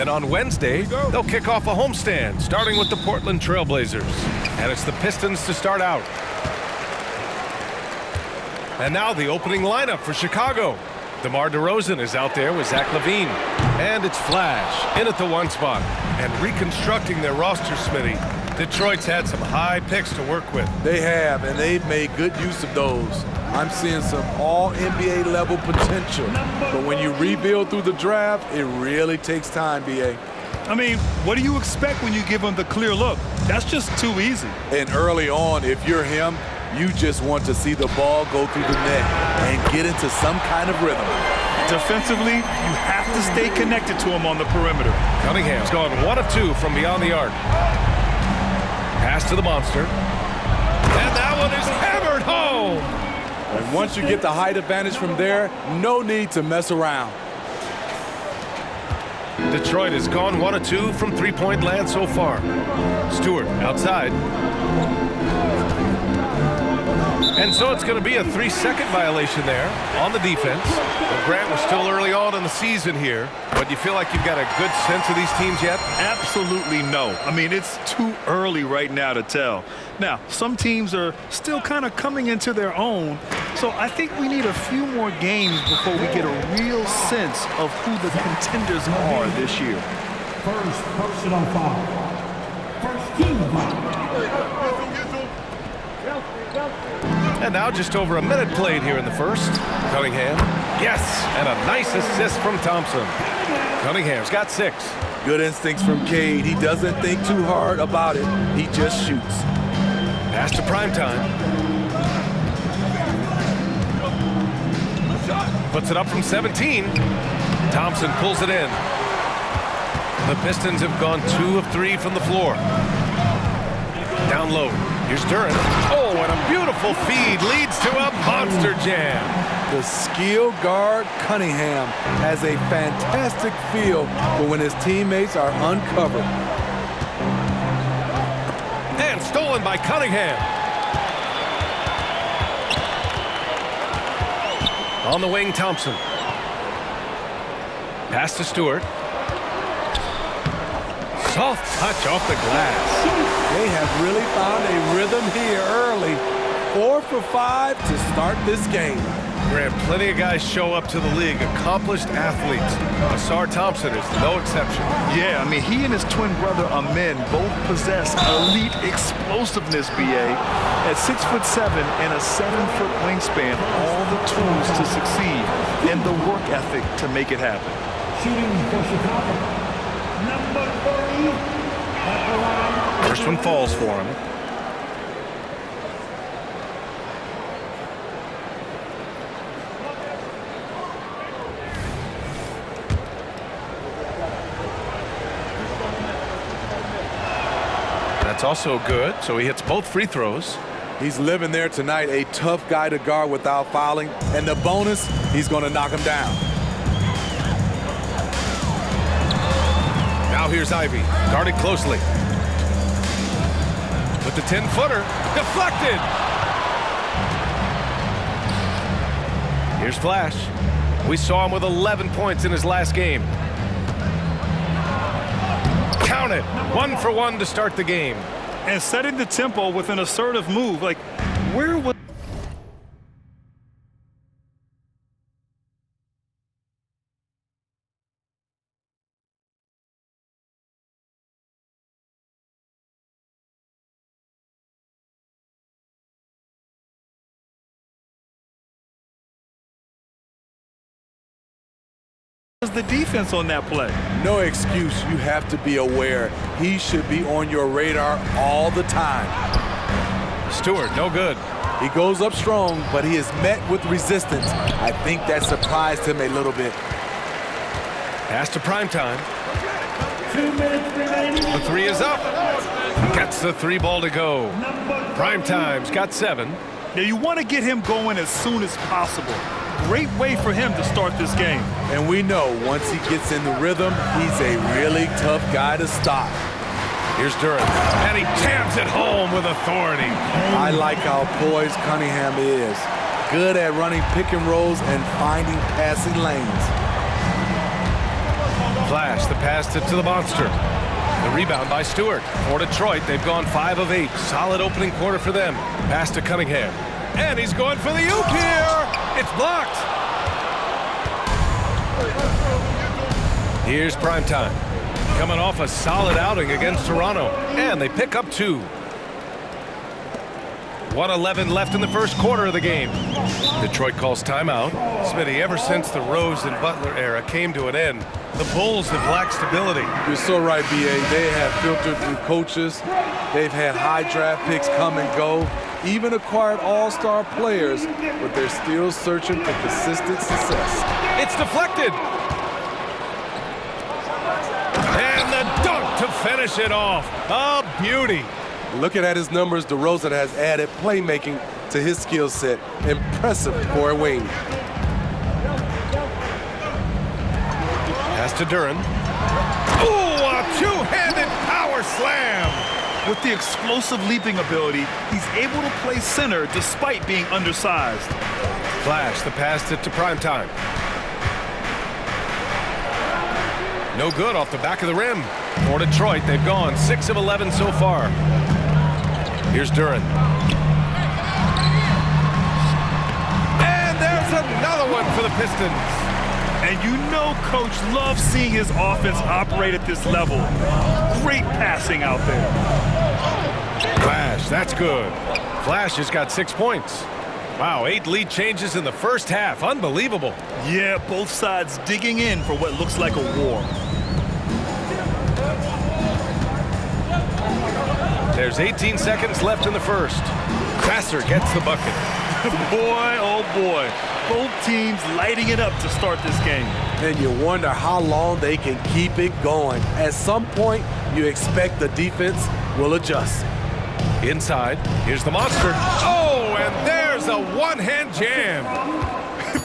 Then on Wednesday, they'll kick off a homestand, starting with the Portland Trailblazers. And it's the Pistons to start out. And now the opening lineup for Chicago. DeMar DeRozan is out there with Zach LaVine. And it's Flash in at the 1 spot. And reconstructing their roster, Smitty, Detroit's had some high picks to work with. They have, and they've made good use of those. I'm seeing some all-NBA level potential. But when you rebuild through the draft, it really takes time, B.A. I mean, what do you expect when you give them the clear look? That's just too easy. And early on, if you're him, you just want to see the ball go through the net and get into some kind of rhythm. Defensively, you have to stay connected to him on the perimeter. Cunningham's gone 1 of 2 from beyond the arc. Pass to the monster. And that one is hammered home. And once you get the height advantage from there, no need to mess around. Detroit has gone 1 of 2 from three-point land so far. Stewart outside. And so it's going to be a 3-second violation there on the defense. Well, Grant, we're still early on in the season here, but do you feel like you've got a good sense of these teams yet? Absolutely no. I mean, it's too early right now to tell. Now, some teams are still kind of coming into their own, so I think we need a few more games before we get a real sense of who the contenders are this year. First personal foul. First team foul. And now just over a minute played here in the first. Cunningham, yes, and a nice assist from Thompson. Cunningham's got 6. Good instincts from Cade. He doesn't think too hard about it. He just shoots. Pass to Primetime. Puts it up from 17. Thompson pulls it in. The Pistons have gone 2 of 3 from the floor. Down low. Here's Durant. Oh, and a beautiful feed leads to a monster jam. The skill guard Cunningham has a fantastic feel for when his teammates are uncovered. And stolen by Cunningham. On the wing, Thompson. Pass to Stewart. Soft touch off the glass. They have really found a rhythm here early. 4 for 5 to start this game. Grant, plenty of guys show up to the league, accomplished athletes. Asar Thompson is no exception. Yeah, I mean, he and his twin brother Amin both possess elite explosiveness, B.A. At 6'7" and a 7-foot wingspan, all the tools to succeed and the work ethic to make it happen. Shooting for Chicago. Number 30. First one falls for him. That's also good, so he hits both free throws. He's living there tonight, a tough guy to guard without fouling. And the bonus, he's going to knock him down. Now here's Ivy, guarded closely. With the 10-footer, deflected. Here's Flash. We saw him with 11 points in his last game. Count it, 1 for 1 to start the game. And setting the tempo with an assertive move, like where was the defense on that play? No excuse. You have to be aware. He should be on your radar all the time. Stewart, no good. He goes up strong, but he is met with resistance. I think that surprised him a little bit. Pass to Primetime. 2 minutes remaining. The 3 is up. Gets the 3 ball to go. Primetime's got 7. Now you want to get him going as soon as possible. Great way for him to start this game. And we know once he gets in the rhythm, he's a really tough guy to stop. Here's Durant, and he jams it home with authority. I like how poised Cunningham is. Good at running pick and rolls and finding passing lanes. Flash, the pass to the monster. The rebound by Stewart. For Detroit, they've gone 5 of 8. Solid opening quarter for them. Pass to Cunningham. And he's going for the oop here. It's blocked. Here's primetime. Coming off a solid outing against Toronto. And they pick up 2. 1:11 left in the first quarter of the game. Detroit calls timeout. Smitty, ever since the Rose and Butler era came to an end, the Bulls have lacked stability. You're so right, B.A. They have filtered through coaches. They've had high draft picks come and go, even acquired all-star players, but they're still searching for consistent success. It's deflected. And the dunk to finish it off. A beauty. Looking at his numbers, DeRozan has added playmaking to his skill set. Impressive for a wing. Pass to Duren. Ooh, a two-handed power slam. With the explosive leaping ability, he's able to play center despite being undersized. Flash, the pass to primetime. No good off the back of the rim. For Detroit, they've gone 6 of 11 so far. Here's Duren. And there's another one for the Pistons. And you know Coach loves seeing his offense operate at this level. Great passing out there. Flash, that's good. Flash has got 6 points. Wow, 8 lead changes in the first half. Unbelievable. Yeah, both sides digging in for what looks like a war. There's 18 seconds left in the first. Vassar gets the bucket. Boy, oh boy. Both teams lighting it up to start this game. And you wonder how long they can keep it going. At some point, you expect the defense will adjust. Inside, here's the monster. Oh, and there's a one-hand jam.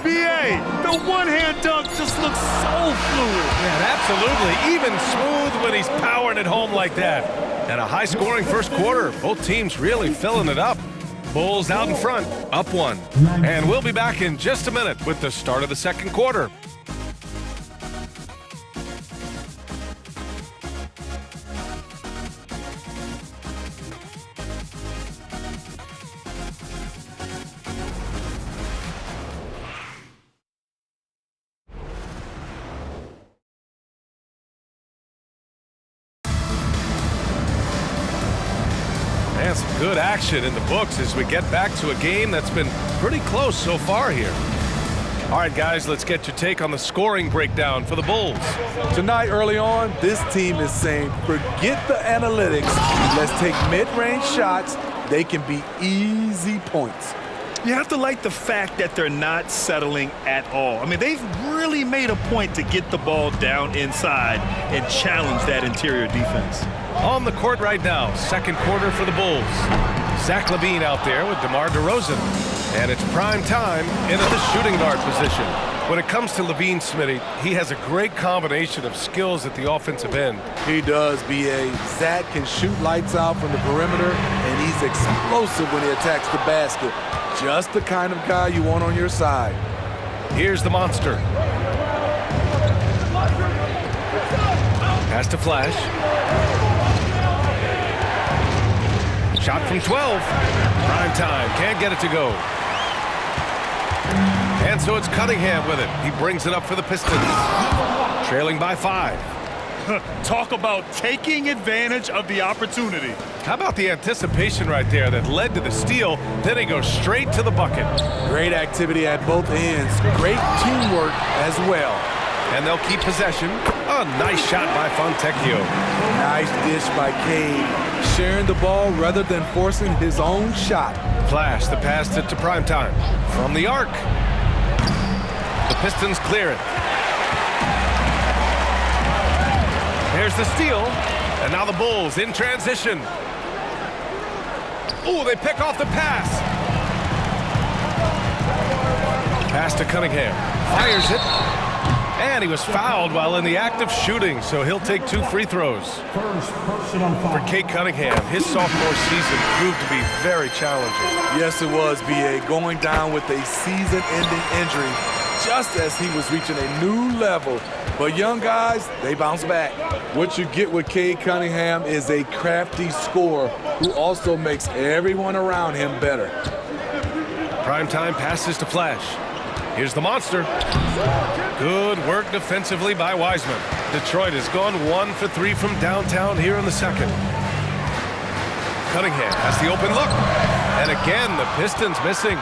B.A., the one-hand dunk just looks so fluid. Yeah, absolutely. Even smooth when he's powering it home like that. And a high-scoring first quarter. Both teams really filling it up. Bulls out in front, up 1. And we'll be back in just a minute with the start of the second quarter. And some good action in the books as we get back to a game that's been pretty close so far here. All right, guys, let's get your take on the scoring breakdown for the Bulls. Tonight, early on, this team is saying, forget the analytics. Let's take mid-range shots. They can be easy points. You have to like the fact that they're not settling at all. I mean, they've really made a point to get the ball down inside and challenge that interior defense. On the court right now, second quarter for the Bulls. Zach LaVine out there with DeMar DeRozan. And it's prime time into the shooting guard position. When it comes to LaVine, Smitty, he has a great combination of skills at the offensive end. He does, B.A. Zach can shoot lights out from the perimeter, and he's explosive when he attacks the basket. Just the kind of guy you want on your side. Here's the monster. Pass to Flash. Shot from 12. Prime time. Can't get it to go. And so it's Cunningham with it. He brings it up for the Pistons. Trailing by 5. Talk about taking advantage of the opportunity. How about the anticipation right there that led to the steal? Then he goes straight to the bucket. Great activity at both ends. Great teamwork as well. And they'll keep possession. A nice shot by Fontecchio. Nice dish by Cade. Sharing the ball rather than forcing his own shot. Flash, the pass to primetime. From the arc. The Pistons clear it. Here's the steal. And now the Bulls in transition. Ooh, they pick off the pass. Pass to Cunningham. Fires it. And he was fouled while in the act of shooting, so he'll take 2 free throws. First personal foul. For Cade Cunningham, his sophomore season proved to be very challenging. Yes, it was, B.A. Going down with a season-ending injury just as he was reaching a new level. But young guys, they bounce back. What you get with Cade Cunningham is a crafty scorer who also makes everyone around him better. Primetime passes to Flash. Here's the monster. Good work defensively by Wiseman. Detroit has gone 1 for 3 from downtown here in the second. Cunningham has the open look. And again, the Pistons missing.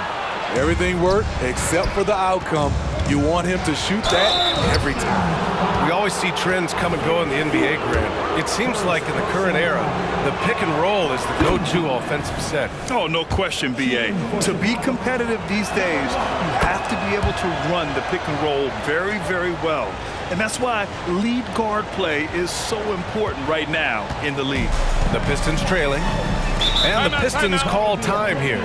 Everything worked except for the outcome. You want him to shoot that every time. We always see trends come and go in the NBA, Grant. It seems like in the current era, the pick and roll is the go-to offensive set. Oh, no question, B.A. To be competitive these days, you have to be able to run the pick and roll very, very well. And that's why lead guard play is so important right now in the league. The Pistons trailing. And the Pistons call time here.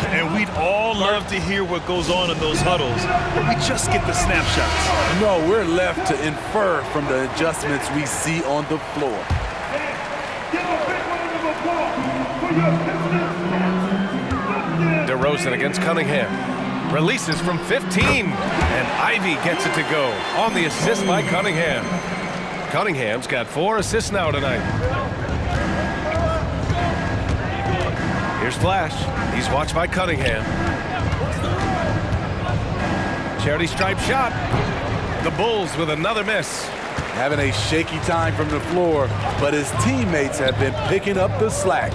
And we'd all love to hear what goes on in those huddles, but we just get the snapshots. No, we're left to infer from the adjustments we see on the floor. DeRozan against Cunningham. Releases from 15, and Ivy gets it to go on the assist by Cunningham. Cunningham's got 4 assists now tonight. Here's Flash. He's watched by Cunningham. Charity stripe shot. The Bulls with another miss. Having a shaky time from the floor, but his teammates have been picking up the slack.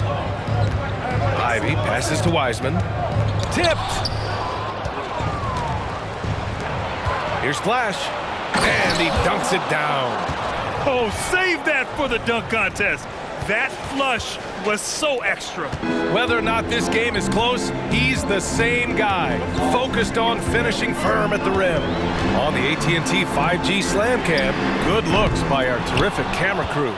Ivy passes to Wiseman. Tipped. Here's Flash. And he dunks it down. Oh, save that for the dunk contest. That flush was so extra. Whether or not this game is close, he's the same guy, focused on finishing firm at the rim. On the AT&T 5G Slam Cam, good looks by our terrific camera crew.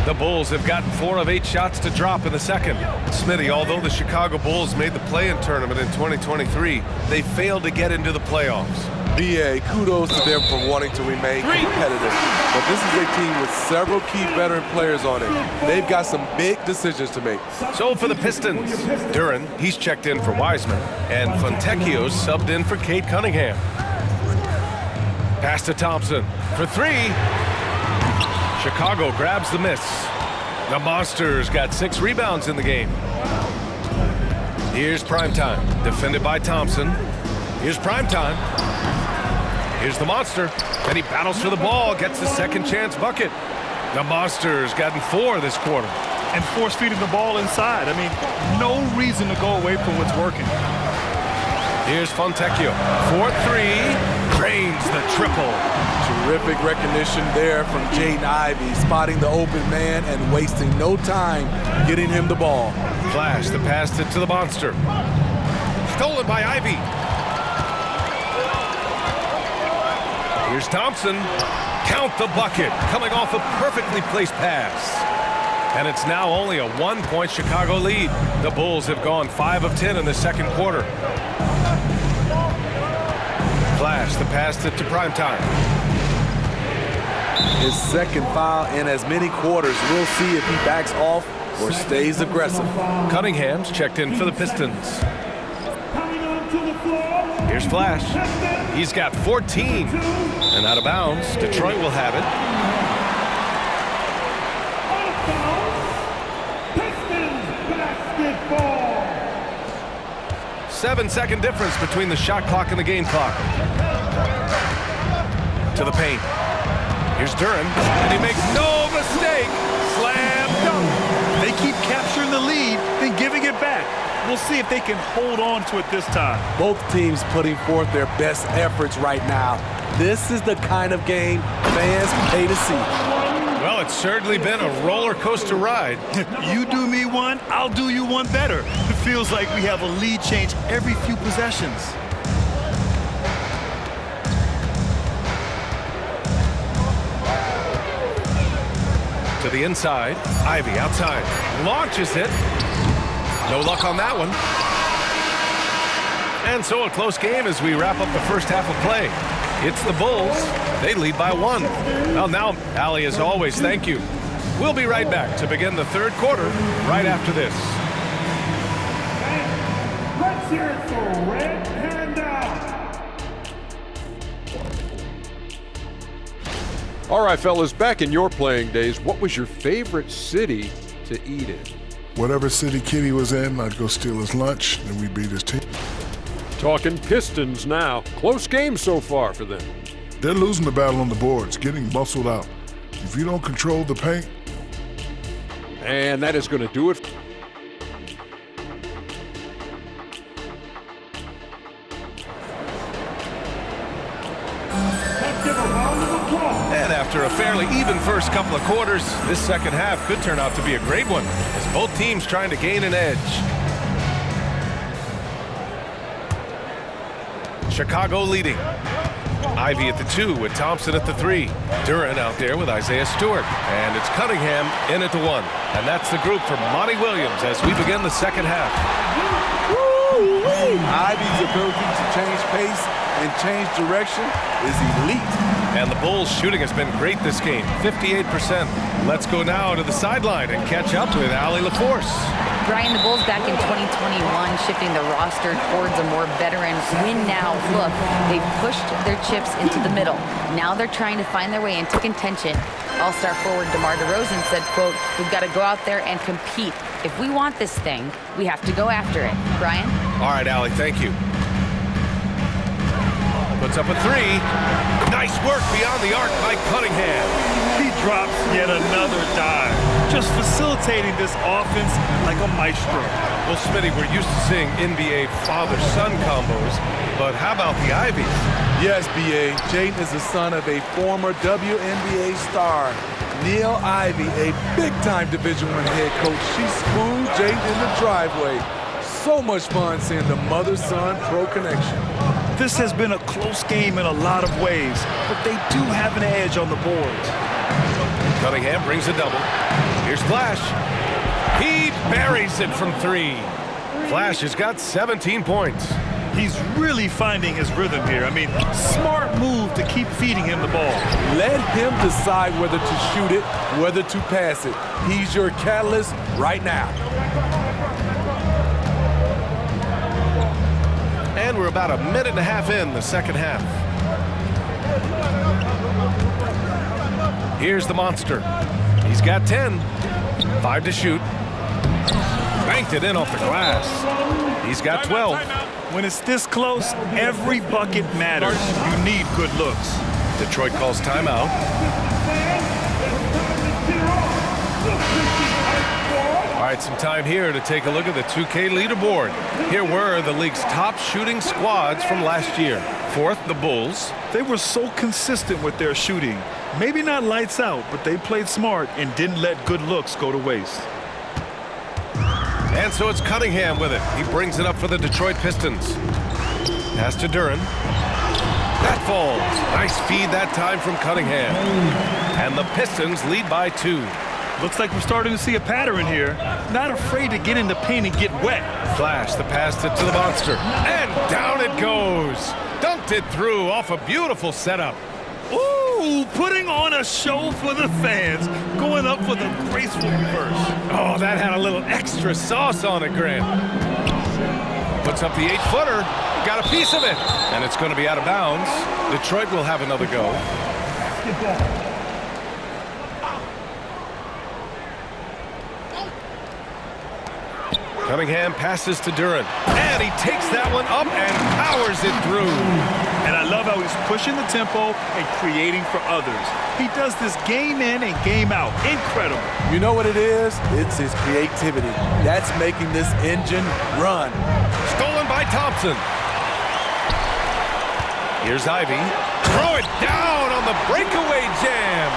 The Bulls have gotten 4 of 8 shots to drop in the second. Smitty, although the Chicago Bulls made the play-in tournament in 2023, they failed to get into the playoffs. B.A., kudos to them for wanting to remain competitive. But this is a team with several key veteran players on it. They've got some big decisions to make. So for the Pistons, Duren, he's checked in for Wiseman, and Fontecchio's subbed in for Cade Cunningham. Pass to Thompson for 3. Chicago grabs the miss. The Monsters got 6 rebounds in the game. Here's Primetime, defended by Thompson. Here's Primetime. Here's the Monster, and he battles for the ball, gets the second chance bucket. The Monsters gotten 4 this quarter. And force feeding the ball inside. I mean, no reason to go away from what's working. Here's Fontecchio for 3, drains the triple. Terrific recognition there from Jaden Ivey, spotting the open man and wasting no time getting him the ball. Flash, the pass to the Monster. Stolen by Ivy. Here's Thompson. Count the bucket, coming off a perfectly placed pass. And it's now only a 1-point Chicago lead. The Bulls have gone 5 of 10 in the second quarter. Flash, the pass to Primetime. His second foul in as many quarters. We'll see if he backs off or stays aggressive. Cunningham's checked in for the Pistons. Here's Flash. He's got 14. And out of bounds, Detroit will have it. Pistons basketball. 7-second difference between the shot clock and the game clock. To the paint. Here's Duren, and he makes no mistake. Slam dunk. They keep capturing the lead, then giving it back. We'll see if they can hold on to it this time. Both teams putting forth their best efforts right now. This is the kind of game fans pay to see. Well, it's certainly been a roller coaster ride. You do me one, I'll do you one better. It feels like we have a lead change every few possessions. To the inside, Ivy outside, launches it. No luck on that one. And so a close game as we wrap up the first half of play. It's the Bulls. They lead by 1. Well, now, Allie, as always, thank you. We'll be right back to begin the third quarter right after this. Let's hear it for Red Panda. All right, fellas, back in your playing days, what was your favorite city to eat in? Whatever city Kitty was in, I'd go steal his lunch, and we'd beat his team. Talking Pistons now. Close game so far for them. They're losing the battle on the boards, getting muscled out. If you don't control the paint. And that is going to do it. And after a fairly even first couple of quarters, this second half could turn out to be a great one as both teams trying to gain an edge. Chicago leading. Ivy at the 2 with Thompson at the 3. Duran out there with Isaiah Stewart. And it's Cunningham in at the 1. And that's the group for Monty Williams as we begin the second half. Ivy's ability to change pace and change direction is elite. And the Bulls shooting has been great this game, 58%. Let's go now to the sideline and catch up with Allie LaForce. Brian, the Bulls back in 2021 shifting the roster towards a more veteran win-now look. They've pushed their chips into the middle. Now they're trying to find their way into contention. All-star forward DeMar DeRozan said, quote, "We've got to go out there and compete. If we want this thing, we have to go after it." Brian? All right, Allie, thank you. Puts up a 3. Nice work beyond the arc by Cunningham. He drops yet another dive, just facilitating this offense like a maestro. Well, Smitty, we're used to seeing NBA father-son combos, but how about the Ivies? Yes, B.A. Jaden is the son of a former WNBA star, Neil Ivy, a big-time Division I head coach. She schooled Jaden in the driveway. So much fun seeing the mother-son pro connection. This has been a close game in a lot of ways, but they do have an edge on the boards. Cunningham brings a double. Here's Flash. He buries it from 3. Flash has got 17 points. He's really finding his rhythm here. I mean, smart move to keep feeding him the ball. Let him decide whether to shoot it, whether to pass it. He's your catalyst right now. And we're about a minute and a half in the second half. Here's the monster. He's got 10. 5 to shoot. Banked it in off the glass. He's got 12. When it's this close, every bucket matters. You need good looks. Detroit calls timeout. All right, some time here to take a look at the 2K leaderboard. Here were the league's top shooting squads from last year. 4th, the Bulls. They were so consistent with their shooting. Maybe not lights out, but they played smart and didn't let good looks go to waste. And so it's Cunningham with it. He brings it up for the Detroit Pistons. Pass to Duran. That falls. Nice feed that time from Cunningham. And the Pistons lead by 2. Looks like we're starting to see a pattern here. Not afraid to get in the paint and get wet. Flash the pass to the monster. And down it goes. Dunked it through off a beautiful setup. Ooh, putting on a show for the fans. Going up for the graceful reverse. Oh, that had a little extra sauce on it, Grant. Puts up the 8-footer. Got a piece of it. And it's going to be out of bounds. Detroit will have another go. Cunningham passes to Duran. And he takes that one up and powers it through. And I love how he's pushing the tempo and creating for others. He does this game in and game out. Incredible. You know what it is? It's his creativity. That's making this engine run. Stolen by Thompson. Here's Ivy. Throw it down on the breakaway jam.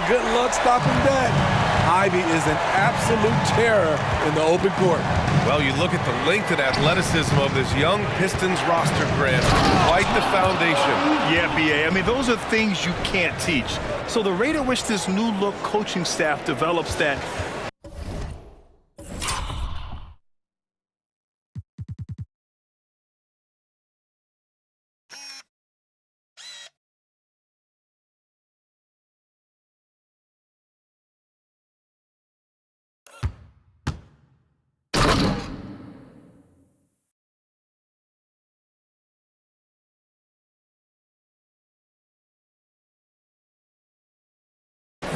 Good luck stopping that. Ivy is an absolute terror in the open court. Well, you look at the length and athleticism of this young Pistons roster, Grant. Quite the foundation. Yeah, B.A. I mean, those are things you can't teach. So the rate at which this new look coaching staff develops that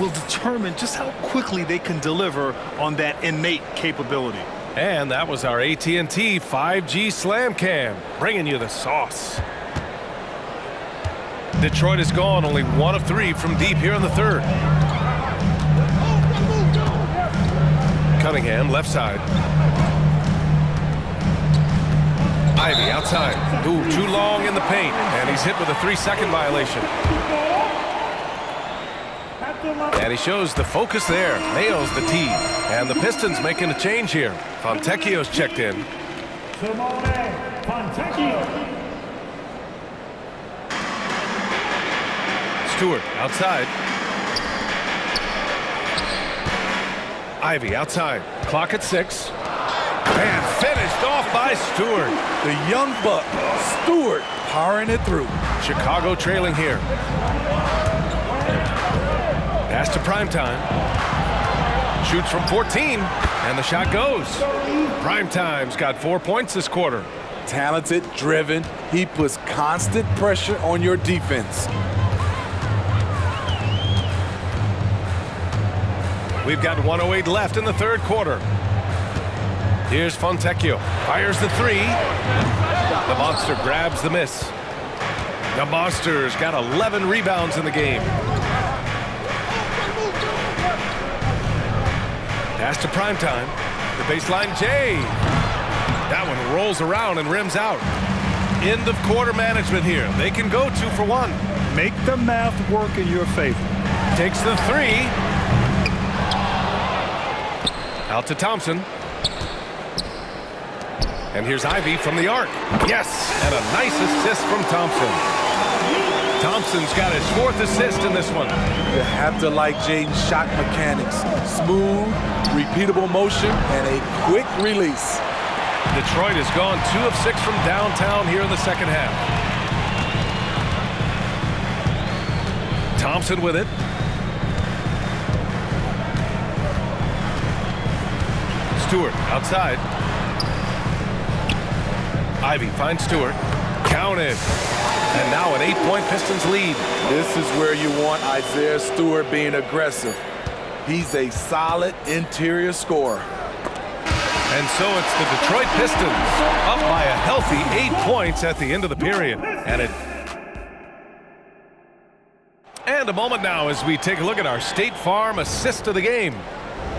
will determine just how quickly they can deliver on that innate capability. And that was our AT&T 5G Slam Cam, bringing you the sauce. Detroit is gone, only 1 of 3 from deep here in the third. Cunningham, left side. Ivy outside. Ooh, too long in the paint, and he's hit with a 3-second violation. And he shows the focus there, nails the tee. And the Pistons making a change here. Fontecchio's checked in. Stewart outside. Ivy outside. Clock at 6. And finished off by Stewart. The young buck, Stewart, powering it through. Chicago trailing here. Pass to Primetime. Shoots from 14, and the shot goes. Primetime's got 4 points this quarter. Talented, driven. He puts constant pressure on your defense. We've got 1:08 left in the third quarter. Here's Fontecchio. Fires the 3. The Monster grabs the miss. The Monster's got 11 rebounds in the game. Pass to Primetime. The baseline J. That one rolls around and rims out. End of quarter management here. They can go 2 for 1. Make the math work in your favor. Takes the 3. Out to Thompson. And here's Ivy from the arc. Yes, and a nice assist from Thompson. Thompson's got his 4th assist in this one. You have to like Jaden's shot mechanics. Smooth, repeatable motion, and a quick release. Detroit has gone 2 of 6 from downtown here in the second half. Thompson with it. Stewart outside. Ivy finds Stewart. Counted. And now an 8-point Pistons lead. This is where you want Isaiah Stewart being aggressive. He's a solid interior scorer. And so it's the Detroit Pistons up by a healthy 8 points at the end of the period. And a moment now as we take a look at our State Farm assist of the game.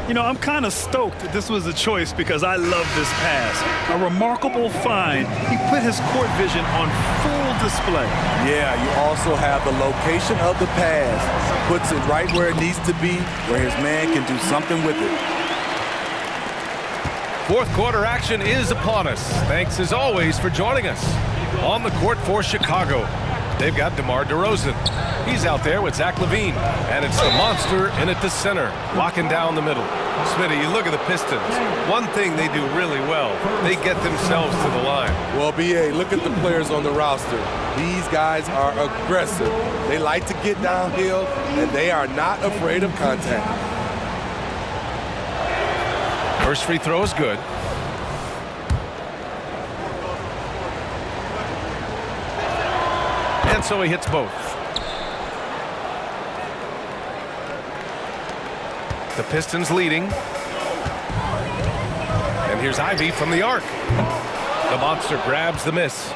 You know, I'm kind of stoked that this was a choice because I love this pass. A remarkable find. He put his court vision on full display. Yeah, you also have the location of the pass. Puts it right where it needs to be, where his man can do something with it. Fourth quarter action is upon us. Thanks as always for joining us. On the court for Chicago, they've got DeMar DeRozan. He's out there with Zach LaVine, and it's the Monster in at the center, locking down the middle. Smitty, you look at the Pistons. One thing they do really well, they get themselves to the line. Well, B.A., look at the players on the roster. These guys are aggressive. They like to get downhill, and they are not afraid of contact. First free throw is good. And so he hits both. The Pistons leading. And here's Ivy from the arc. The Monster grabs the miss.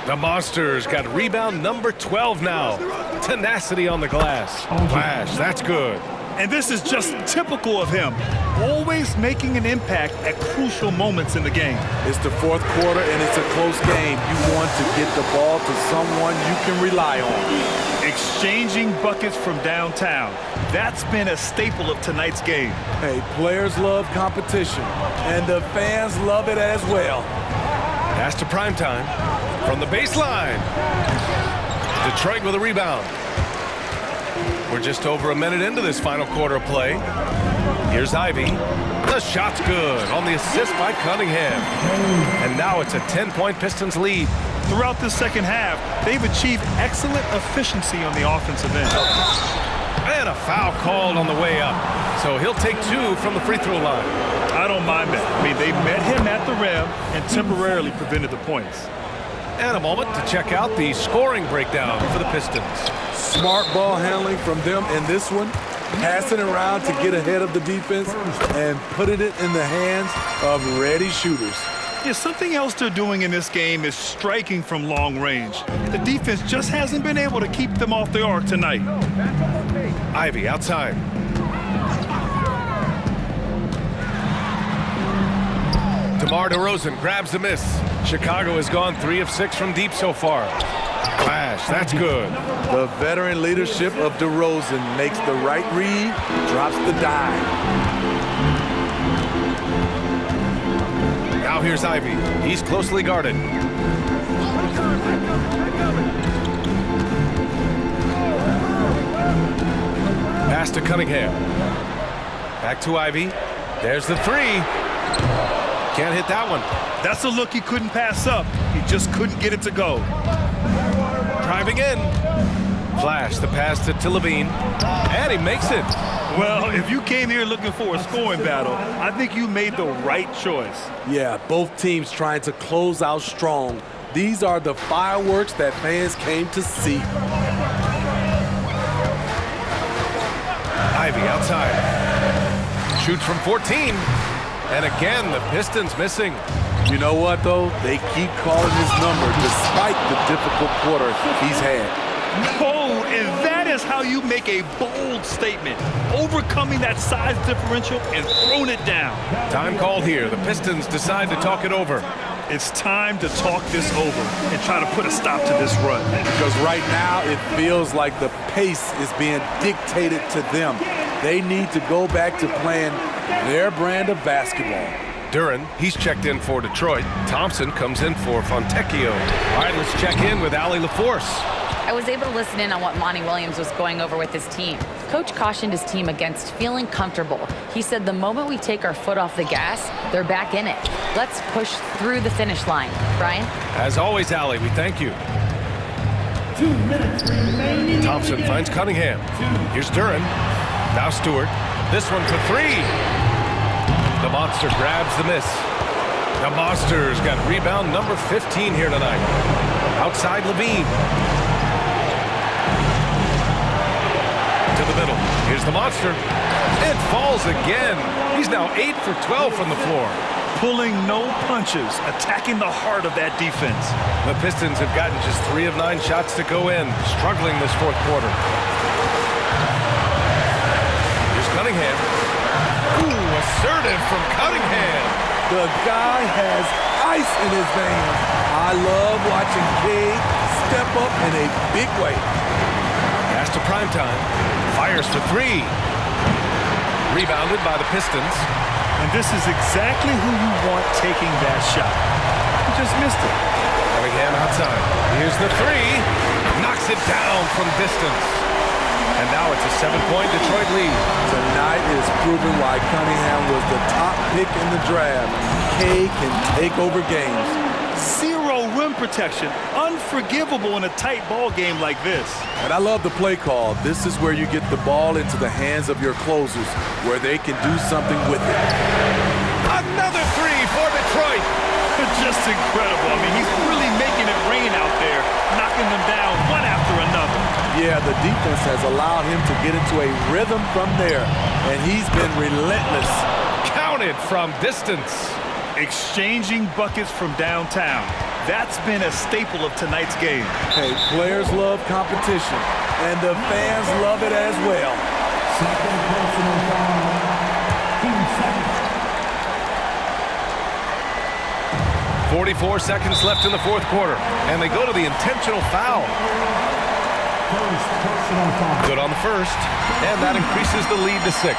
The Monster's got rebound number 12 now. Tenacity on the glass. Flash, that's good. And this is just typical of him. Always making an impact at crucial moments in the game. It's the fourth quarter and it's a close game. You want to get the ball to someone you can rely on. Exchanging buckets from downtown. That's been a staple of tonight's game. Hey, players love competition, and the fans love it as well. Pass to Primetime from the baseline. Detroit with a rebound. We're just over a minute into this final quarter of play. Here's Ivy. The shot's good on the assist by Cunningham. And now it's a 10-point Pistons lead. Throughout the second half, they've achieved excellent efficiency on the offensive end. And a foul called on the way up. So he'll take 2 from the free throw line. I don't mind that. I mean, they met him at the rim and temporarily prevented the points. And a moment to check out the scoring breakdown for the Pistons. Smart ball handling from them in this one. passing around to get ahead of the defense and putting it in the hands of ready shooters. Yeah, something else they're doing in this game is striking from long range. The defense just hasn't been able to keep them off the arc tonight. Ivy outside. DeMar DeRozan grabs the miss. Chicago has gone 3 of 6 from deep so far. Flash, that's good. The veteran leadership of DeRozan makes the right read, drops the dime. Now here's Ivy. He's closely guarded. Pass to Cunningham. Back to Ivy. There's the three. Can't hit that one. That's a look he couldn't pass up. He just couldn't get it to go. Driving in. Flash, the pass to Levine. And he makes it. Well, if you came here looking for a scoring battle, I think you made the right choice. Yeah, both teams trying to close out strong. These are the fireworks that fans came to see. Ivy outside. Shoots from 14. And again, the Pistons missing. You know what, though? They keep calling his number despite the difficult quarter he's had. Oh, and that is how you make a bold statement. Overcoming that size differential and throwing it down. Time called here. The Pistons decide to talk it over. It's time to talk this over and try to put a stop to this run. Because right now it feels like the pace is being dictated to them. They need to go back to playing their brand of basketball. Duren, he's checked in for Detroit. Thompson comes in for Fontecchio. All right, let's check in with Allie LaForce. I was able to listen in on what Monty Williams was going over with his team. Coach cautioned his team against feeling comfortable. He said the moment we take our foot off the gas, they're back in it. Let's push through the finish line. Brian? As always, Allie, we thank you. 2 minutes remaining. Thompson finds Cunningham. Here's Duren. Now Stewart. This one for three. The Monster grabs the miss. The Monster's got rebound number 15 here tonight. Outside Levine. To the middle. Here's the Monster. It falls again. He's now 8 for 12 from the floor. Pulling no punches, attacking the heart of that defense. The Pistons have gotten just 3 of 9 shots to go in, struggling this fourth quarter. Here's Cunningham. Ooh, assertive from Cunningham. The guy has ice in his veins. I love watching Cade step up in a big way. Pass to primetime. Fires for 3. Rebounded by the Pistons. And this is exactly who you want taking that shot. He just missed it. Cunningham outside. Here's the 3. Knocks it down from distance. And now it's a 7-point Detroit lead. Tonight is proving why Cunningham was the top pick in the draft. Cade can take over games. Zero rim protection. Unforgivable in a tight ball game like this. And I love the play call. This is where you get the ball into the hands of your closers, where they can do something with it. Another 3 for Detroit. Just incredible. I mean, he's really making it rain out there, knocking them down one after another. Yeah, the defense has allowed him to get into a rhythm from there, and he's been relentless. Counted from distance. Exchanging buckets from downtown. That's been a staple of tonight's game. Hey, players love competition, and the fans love it as well. Second personal foul. 2 seconds. 44 seconds left in the fourth quarter, and they go to the intentional foul. First personal foul. Good on the first, and that increases the lead to 6.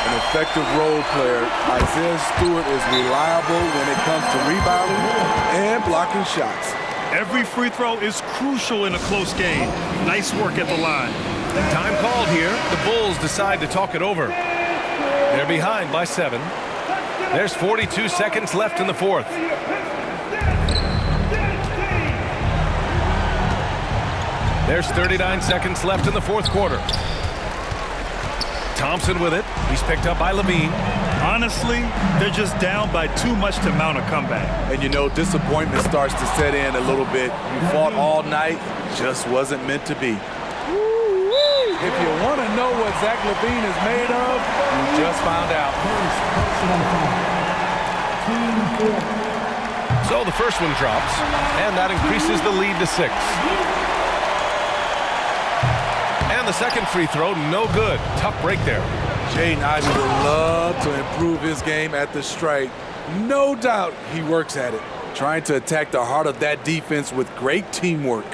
An effective role player, Isaiah Stewart is reliable when it comes to rebounding and blocking shots. Every free throw is crucial in a close game. Nice work at the line. Time called here. The Bulls decide to talk it over. They're behind by 7. There's 42 seconds left in the fourth. There's 39 seconds left in the fourth quarter. Thompson with it. He's picked up by Levine. Honestly, they're just down by too much to mount a comeback. And you know, disappointment starts to set in a little bit. You fought all night, just wasn't meant to be. If you want to know what Zach LaVine is made of, you just found out. First personal foul. Team 4. So the first one drops, and that increases the lead to 6. And the second free throw, no good. Tough break there. Jaden Ivey would love to improve his game at the stripe. No doubt he works at it, trying to attack the heart of that defense with great teamwork.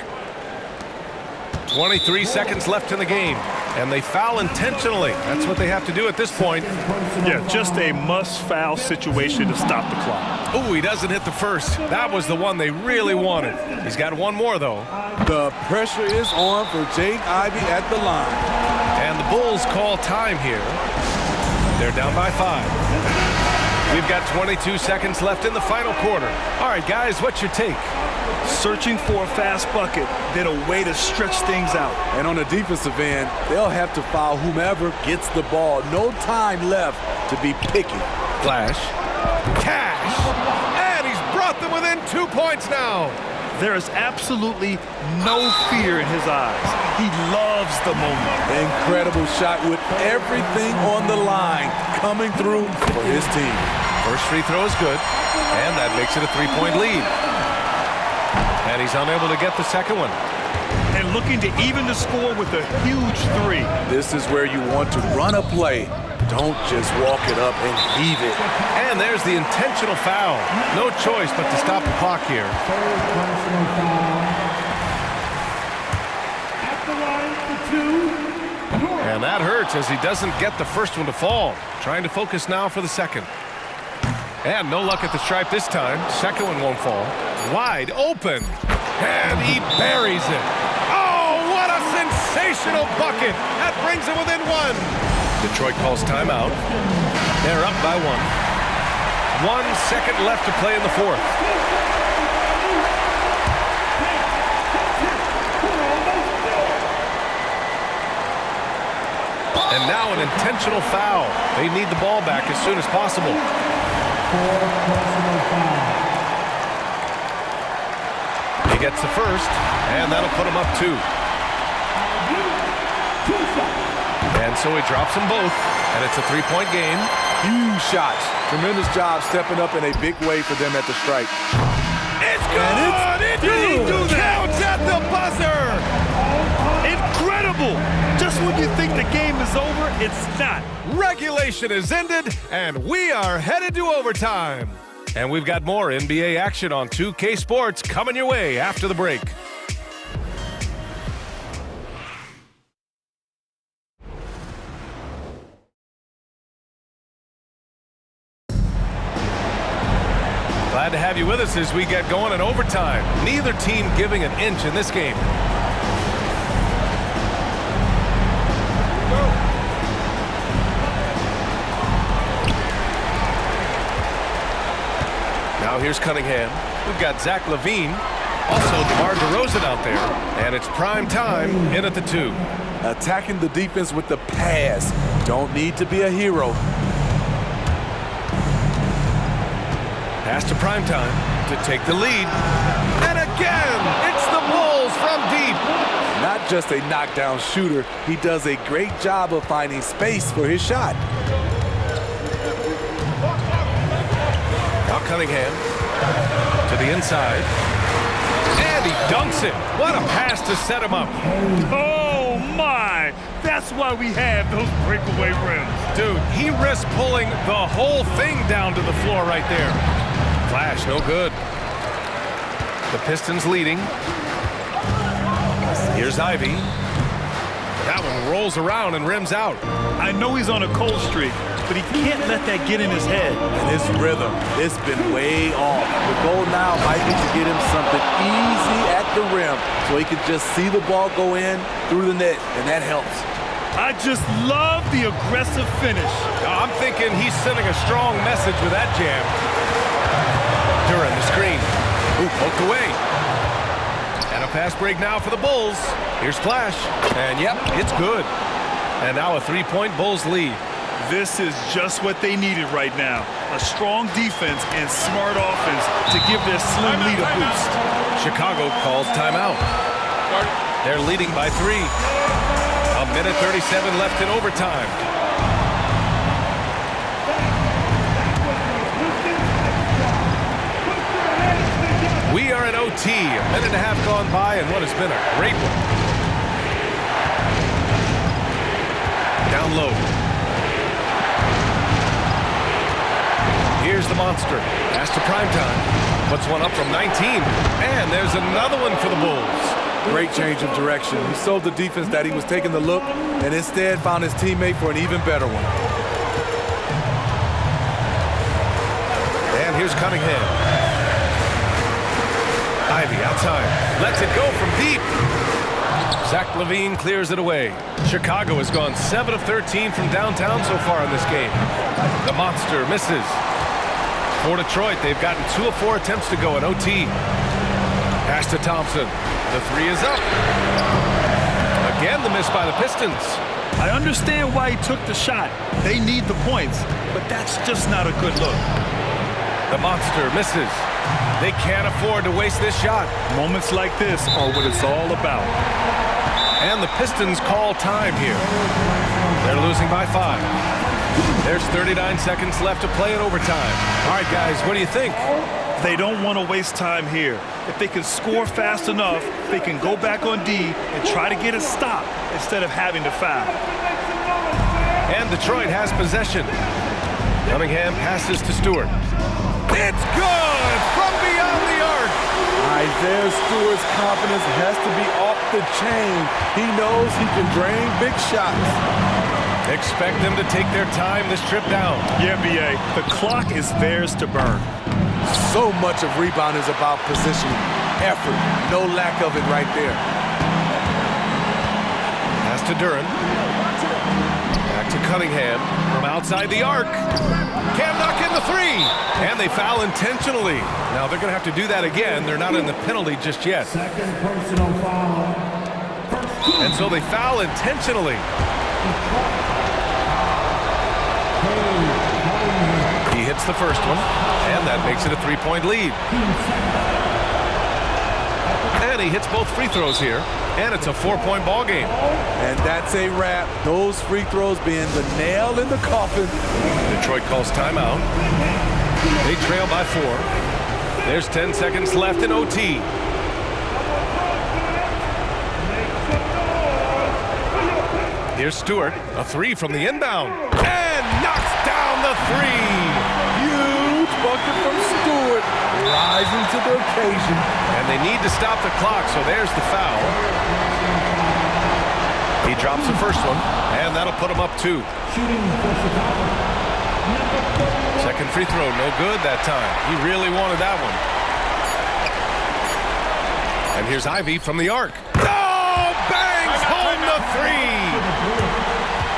23 seconds left in the game, and they foul intentionally. That's what they have to do at this point. Yeah, just a must-foul situation to stop the clock. Oh, he doesn't hit the first. That was the one they really wanted. He's got one more, though. The pressure is on for Jaden Ivey at the line. And the Bulls call time here. They're down by 5. We've got 22 seconds left in the final quarter. All right, guys, what's your take? Searching for a fast bucket, then a way to stretch things out. And on the defensive end, they'll have to foul whomever gets the ball. No time left to be picky. Flash. Cash. And he's brought them within 2 points now. There is absolutely no fear in his eyes. He loves the moment. Incredible shot with everything on the line coming through for his team. First free throw is good, and that makes it a 3-point lead. And he's unable to get the second one. And looking to even the score with a huge 3. This is where you want to run a play. Don't just walk it up and heave it. And there's the intentional foul. No choice but to stop the clock here. Third personal foul. At the line for 2. And that hurts as he doesn't get the first one to fall. Trying to focus now for the second. And no luck at the stripe this time. Second one won't fall. Wide open. And he buries it. Oh, what a sensational bucket. That brings him within 1. Detroit calls timeout. They're up by 1. 1 second left to play in the fourth. And now an intentional foul. They need the ball back as soon as possible. 4 personal foul. He gets the first, and that'll put him up 2. And so he drops them both, and it's a 3-point game. Huge shots. Tremendous job stepping up in a big way for them at the stripe. It's good! Did he do that? Counts at the buzzer! Incredible! Just when you think the game is over, it's not. Regulation is ended, and we are headed to overtime. And we've got more NBA action on 2K Sports coming your way after the break. Glad to have you with us as we get going in overtime. Neither team giving an inch in this game. Now here's Cunningham. We've got Zach LaVine. Also DeMar DeRozan out there. And it's prime time in at the 2. Attacking the defense with the pass. Don't need to be a hero. Pass to primetime to take the lead. And again, it's the Bulls from deep. Not just a knockdown shooter, he does a great job of finding space for his shot. Now Cunningham to the inside. And he dunks it. What a pass to set him up. Oh, my. That's why we have those breakaway rims. Dude, he risked pulling the whole thing down to the floor right there. Flash, no good. The Pistons leading. Here's Ivy. That one rolls around and rims out. I know he's on a cold streak, but he can't let that get in his head. And his rhythm, it's been way off. The goal now might be to get him something easy at the rim so he can just see the ball go in through the net, and that helps. I just love the aggressive finish. I'm thinking he's sending a strong message with that jam. Duran, the screen. Ooh, poked away. And a fast break now for the Bulls. Here's Flash. And yep, it's good. And now a 3-point Bulls lead. This is just what they needed right now. A strong defense and smart offense to give their slim lead a boost. Chicago calls timeout. They're leading by 3. A Minute 37 left in overtime. We are in OT. A minute and a half gone by, and what has been a great one. Down low. Here's the monster. Pass to primetime. Puts one up from 19. And there's another one for the Bulls. Great change of direction. He sold the defense that he was taking the look and instead found his teammate for an even better one. And here's Cunningham. Ivy outside. Lets it go from deep. Zach LaVine clears it away. Chicago has gone 7 of 13 from downtown so far in this game. The monster misses. For Detroit, they've gotten 2 of 4 attempts to go in OT. Pass to Thompson. The three is up. Again, the miss by the Pistons. I understand why he took the shot. They need the points, but that's just not a good look. The monster misses. They can't afford to waste this shot. Moments like this are what it's all about. And the Pistons call time here. They're losing by 5. There's 39 seconds left to play in overtime. All right, guys, what do you think? They don't want to waste time here. If they can score fast enough, they can go back on D and try to get a stop instead of having to foul. And Detroit has possession. Cunningham passes to Stewart. It's good from beyond the arc. Isaiah Stewart's confidence has to be off the chain. He knows he can drain big shots. Expect them to take their time this trip down. Yeah, B.A., the clock is theirs to burn. So much of rebound is about positioning, effort, no lack of it right there. Pass to Duran. Back to Cunningham from outside the arc. Can't knock in the three. And they foul intentionally. Now they're going to have to do that again. They're not in the penalty just yet. Second personal foul. And so they foul intentionally. He hits the first one, and that makes it a 3-point lead. And he hits both free throws here, and it's a 4-point ball game. And that's a wrap. Those free throws being the nail in the coffin. Detroit calls timeout. They trail by 4. There's 10 seconds left in OT. Here's Stewart, a 3 from the inbound, and knocks down the 3. Huge bucket from Stewart, rising to the occasion. And they need to stop the clock, so there's the foul. He drops the first one, and that'll put him up 2. Second free throw, no good that time. He really wanted that one. And here's Ivy from the arc. Oh, bangs home the 3.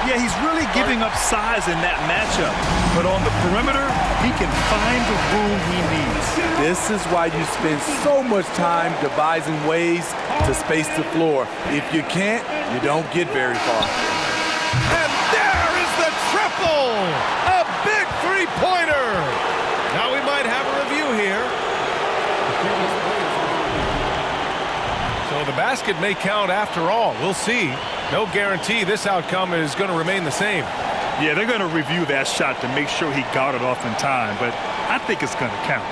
Yeah, he's really giving up size in that matchup. But on the perimeter, he can find the room he needs. This is why you spend so much time devising ways to space the floor. If you can't, you don't get very far. And there is the triple! A big three-pointer! Now we might have a review here. So the basket may count after all. We'll see. No guarantee this outcome is going to remain the same. Yeah, they're going to review that shot to make sure he got it off in time, but I think it's going to count.